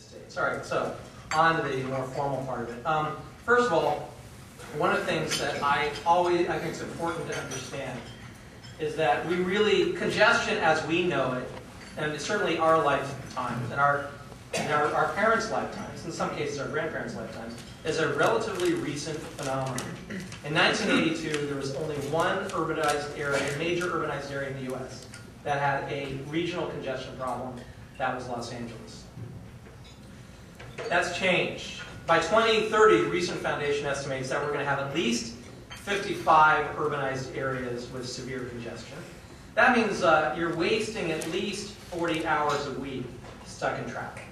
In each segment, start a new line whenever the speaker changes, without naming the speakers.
United States. All right, so on to the more formal part of it. First of all, one of the things that I think is important to understand is that we really, congestion as we know it, and certainly our lifetimes, and our parents' lifetimes, in some cases our grandparents' lifetimes, is a relatively recent phenomenon. In 1982, there was only one urbanized area, a major urbanized area in the U.S. that had a regional congestion problem. That was Los Angeles. That's changed. By 2030, the Recent Foundation estimates that we're going to have at least 55 urbanized areas with severe congestion. That means you're wasting at least 40 hours a week stuck in traffic.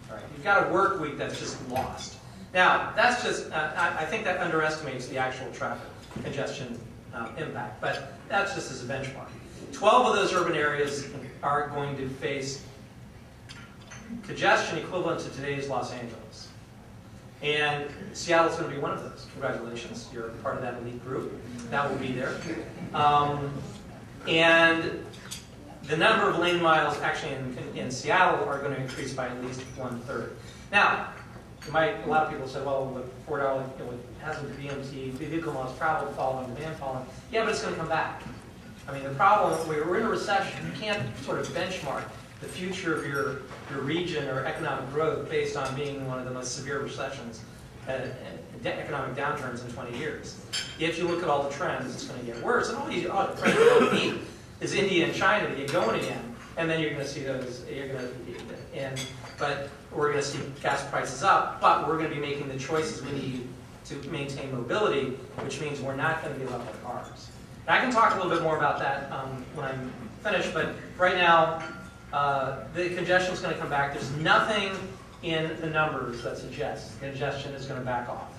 All right, you've got a work week that's just lost. Now, that's just, I think that underestimates the actual traffic congestion impact, but that's just as a benchmark. 12 of those urban areas are going to face congestion equivalent to today's Los Angeles. And Seattle's going to be one of those. Congratulations, you're part of that elite group. That will be there. And the number of lane miles actually in Seattle are going to increase by at least 1/3. Now, a lot of people say, well, with $4, hasn't the BMT, vehicle miles traveled fallen, demand fallen? Yeah, but it's going to come back. I mean, the problem, we're in a recession. You can't sort of benchmark the future of your region or economic growth based on being one of the most severe recessions, economic downturns in 20 years. If you look at all the trends, it's going to get worse. And all the trends you don't need is India and China to get going again, and then you're going to see those. But we're going to see gas prices up. But we're going to be making the choices we need to maintain mobility, which means we're not going to give up our cars. And I can talk a little bit more about that when I'm finished. But right now, the congestion is going to come back. There's nothing in the numbers that suggests congestion is going to back off.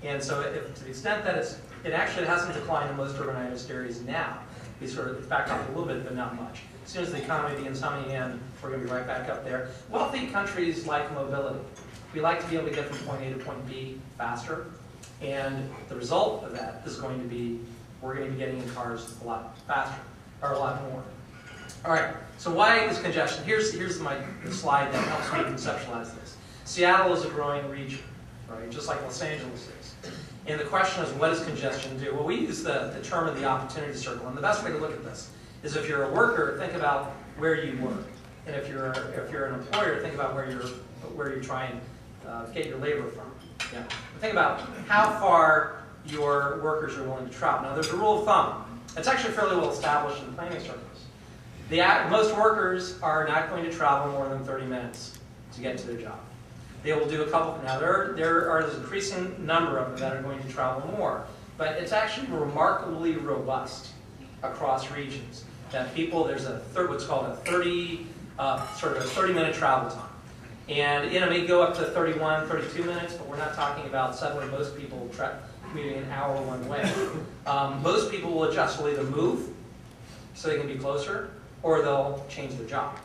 And so to the extent that it actually hasn't declined in most urbanized areas now. It's backed off a little bit, but not much. As soon as the economy begins humming again, we're going to be right back up there. Wealthy countries like mobility. We like to be able to get from point A to point B faster. And the result of that is going to be we're going to be getting in cars a lot faster, or a lot more. All right, so why is congestion? Here's the slide that helps me conceptualize this. Seattle is a growing region, right? Just like Los Angeles is. And the question is, what does congestion do? Well, we use the term of the opportunity circle, and the best way to look at this is if you're a worker, think about where you work, and if you're an employer, think about where you try and get your labor from. Yeah. Think about how far your workers are willing to travel. Now, there's a rule of thumb. It's actually fairly well established in planning circles. Most workers are not going to travel more than 30 minutes to get to their job. They will do a couple. Now, there are an increasing number of them that are going to travel more, but it's actually remarkably robust across regions. That there's what's called a 30-minute travel time. And it may go up to 31, 32 minutes, but we're not talking about suddenly most people commuting an hour one way. Most people will adjust. Will either move so they can be closer, or they'll change their job.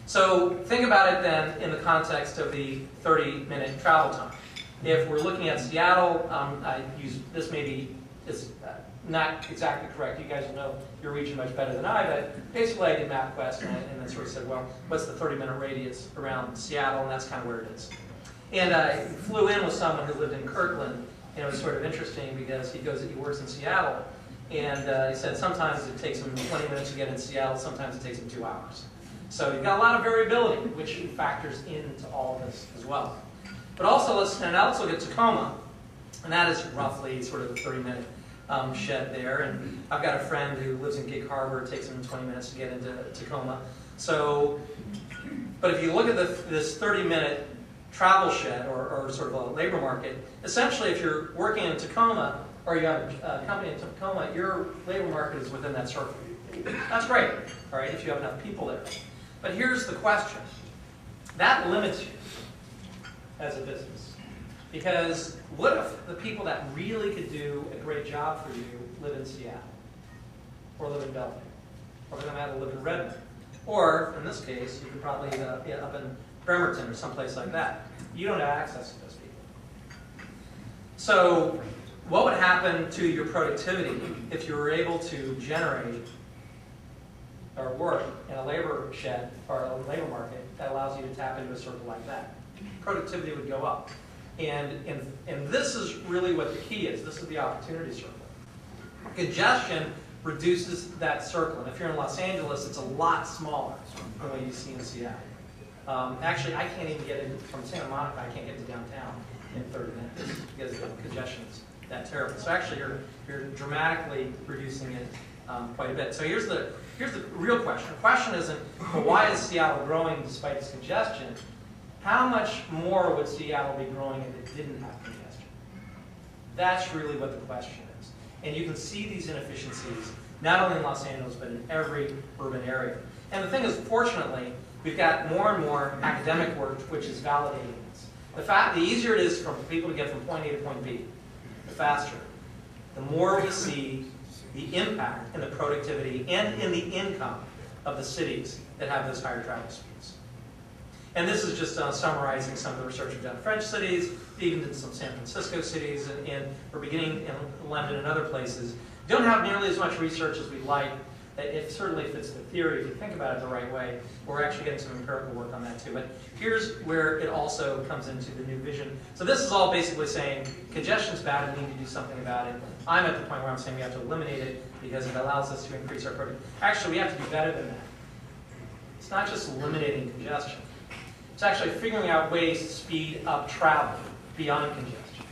So think about it then in the context of the 30-minute travel time. If we're looking at Seattle, this maybe is not exactly correct. You guys will know your region much better than I, but basically I did MapQuest and then sort of said, well, what's the 30-minute radius around Seattle? And that's kind of where it is. And I flew in with someone who lived in Kirkland, and it was sort of interesting because he works in Seattle, and he said sometimes it takes him 20 minutes to get in Seattle, sometimes it takes him 2 hours. So you've got a lot of variability, which factors into all of this as well. But also, let's look at Tacoma, and that is roughly sort of a 30-minute shed there. And I've got a friend who lives in Gig Harbor. It takes him 20 minutes to get into Tacoma. So, but if you look at this 30-minute travel shed or sort of a labor market, essentially if you're working in Tacoma or you have a company in Tacoma, your labor market is within that circle. That's great, all right, if you have enough people there. But here's the question. That limits you as a business. Because what if the people that really could do a great job for you live in Seattle? Or live in Bellevue? Or for that matter, live in Redmond? Or, in this case, you could probably be up in Bremerton or someplace like that. You don't have access to those people. So, what would happen to your productivity if you were able to generate or work in a labor shed or a labor market that allows you to tap into a circle like that. Productivity would go up. And this is really what the key is. This is the opportunity circle. Congestion reduces that circle. And if you're in Los Angeles, it's a lot smaller than what you see in Seattle. Actually, I can't even get in from Santa Monica. I can't get to downtown in 30 minutes because the congestion is that terrible. So actually, you're dramatically reducing it quite a bit. So here's the real question. The question isn't, well, why is Seattle growing despite its congestion? How much more would Seattle be growing if it didn't have congestion? That's really what the question is. And you can see these inefficiencies not only in Los Angeles, but in every urban area. And the thing is, fortunately, we've got more and more academic work which is validating this. The easier it is for people to get from point A to point B, the faster. The more we see the impact in the productivity and in the income of the cities that have those higher travel speeds. And this is just summarizing some of the research we've done in French cities, even in some San Francisco cities, and we're beginning in London and other places. Don't have nearly as much research as we'd like. It certainly fits the theory if you think about it the right way. We're actually getting some empirical work on that too. But here's where it also comes into the new vision. So this is all basically saying congestion's bad, we need to do something about it. I'm at the point where I'm saying we have to eliminate it because it allows us to increase our productivity. Actually, we have to do better than that. It's not just eliminating congestion. It's actually figuring out ways to speed up travel beyond congestion.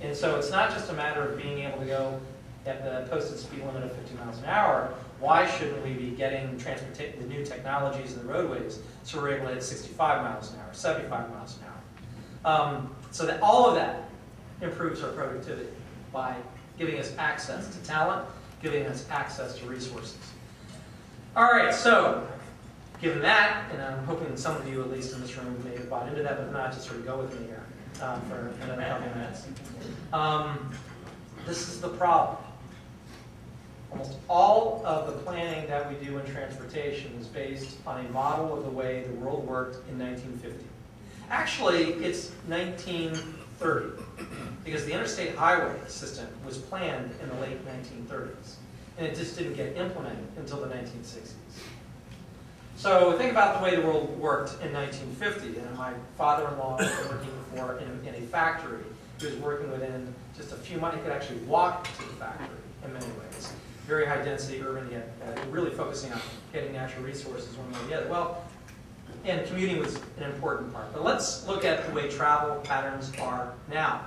And so it's not just a matter of being able to go at the posted speed limit of 50 miles an hour. Why shouldn't we be getting the new technologies in the roadways so we're able to hit 65 miles an hour, 75 miles an hour? So that all of that improves our productivity by giving us access to talent, giving us access to resources. All right, so given that, and I'm hoping that some of you, at least in this room, may have bought into that, but if not, just sort of go with me here for another couple of minutes. This is the problem. Almost all of the planning that we do in transportation is based on a model of the way the world worked in 1950. Actually, it's 1930, because the interstate highway system was planned in the late 1930s, and it just didn't get implemented until the 1960s. So think about the way the world worked in 1950, and my father-in-law was working in a factory. He was working within just a few months. He could actually walk to the factory in many ways. Very high density urban, yet really focusing on getting natural resources one way or the other. Well, and commuting was an important part. But let's look at the way travel patterns are now.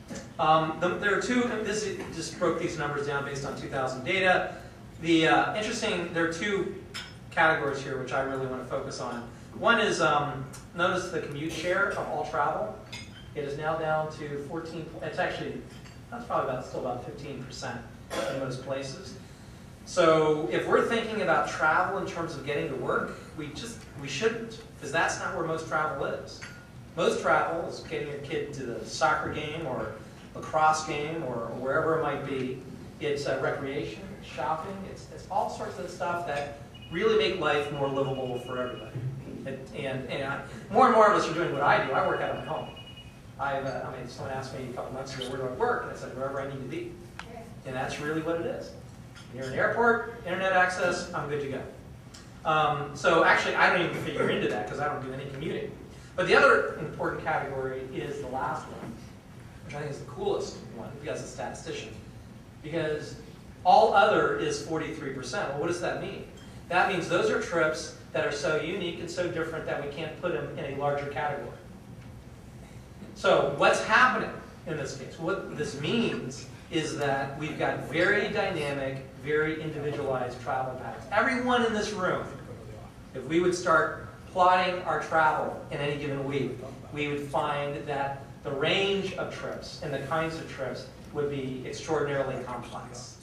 There are two, this just broke these numbers down based on 2000 data. There are two categories here which I really want to focus on. One is, notice the commute share of all travel. It is now down to 14, it's actually, that's probably still about 15% in most places. So if we're thinking about travel in terms of getting to work, we shouldn't, because that's not where most travel is. Most travel is getting your kid to the soccer game or lacrosse game or wherever it might be. It's recreation, it's shopping, it's all sorts of stuff that really make life more livable for everybody. More and more of us are doing what I do. I work out of my home. Someone asked me a couple months ago, where do I work? And I said, wherever I need to be. And that's really what it is. Near an airport, internet access, I'm good to go. So actually, I don't even figure into that because I don't do any commuting. But the other important category is the last one, which I think is the coolest one because it's a statistician. Because all other is 43%. Well, what does that mean? That means those are trips that are so unique and so different that we can't put them in a larger category. So what's happening in this case? What this means is that we've got very dynamic, very individualized travel patterns. Everyone in this room, if we would start plotting our travel in any given week, we would find that the range of trips and the kinds of trips would be extraordinarily complex.